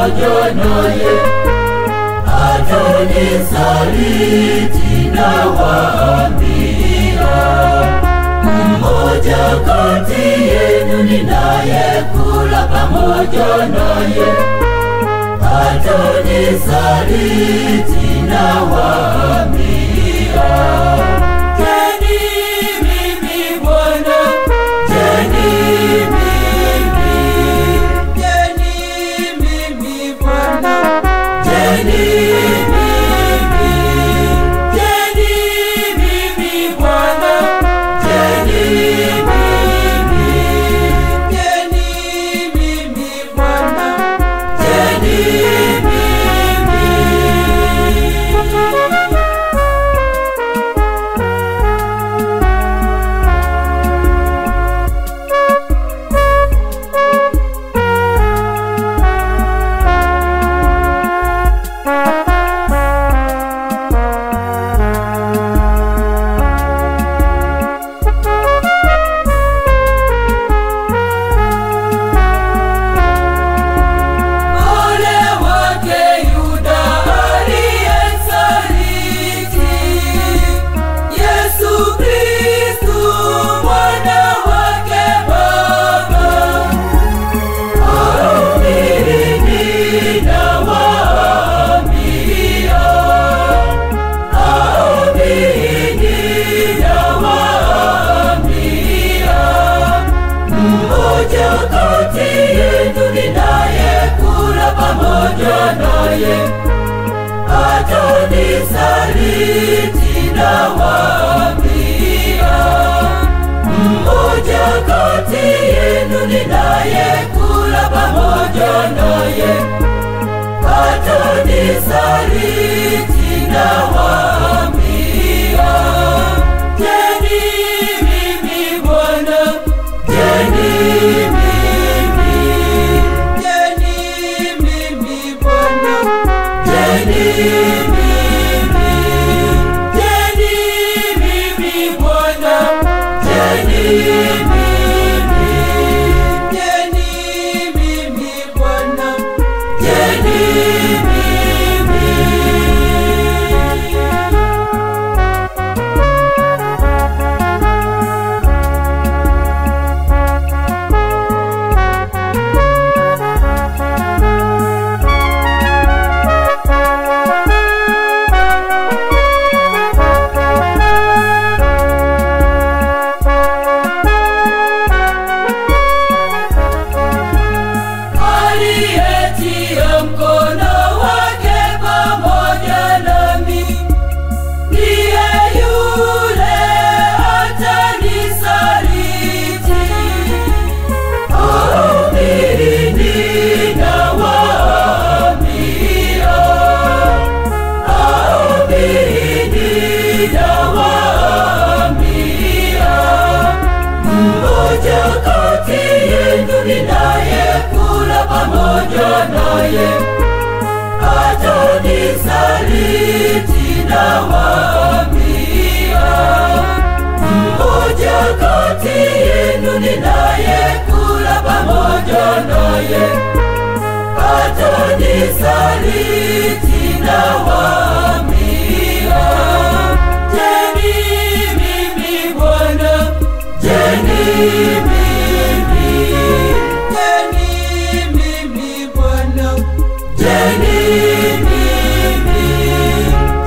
pamoja naye. Hatanisaliti nawaambia, mmoja kati yenu ninayekula pamoja naye. Hatanisaliti nawaambia. Jeni mimi Bwana, jeni mimi, jeni mimi Bwana, jeni mimi, jeni mimi Bwana, jeni mimi, jeni mimi Bwana, jeni mimi. Hatanisaliti nawaambia, mmoja kati yenu ninayekula pamoja naye. Hatanisaliti nawaambia. Jeni mimi Bwana, jeni mimi, jeni mimi Bwana, jeni mimi, jeni mimi Bwana, jeni mimi, jeni mimi Bwana, jeni mimi. Aliyetia mkono wake pamoja nami, ndiye yule hatanisaliti. Aminini nawaambia, aminini nawaambia, mmoja kati yenu ninayekula pamoja naye. Hatanisaliti nawaambia, mmoja kati yenu ninayekula pamoja naye. Hatanisaliti nawaambia. Jeni mimi Bwana, jeni mimi, jeni mimi Bwana, jeni mimi,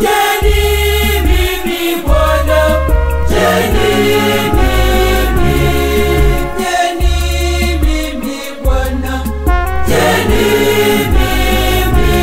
jeni mimi Bwana, jeni mimi, jeni mimi Bwana, jeni mimi.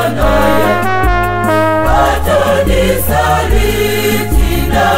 naye atanisaliti na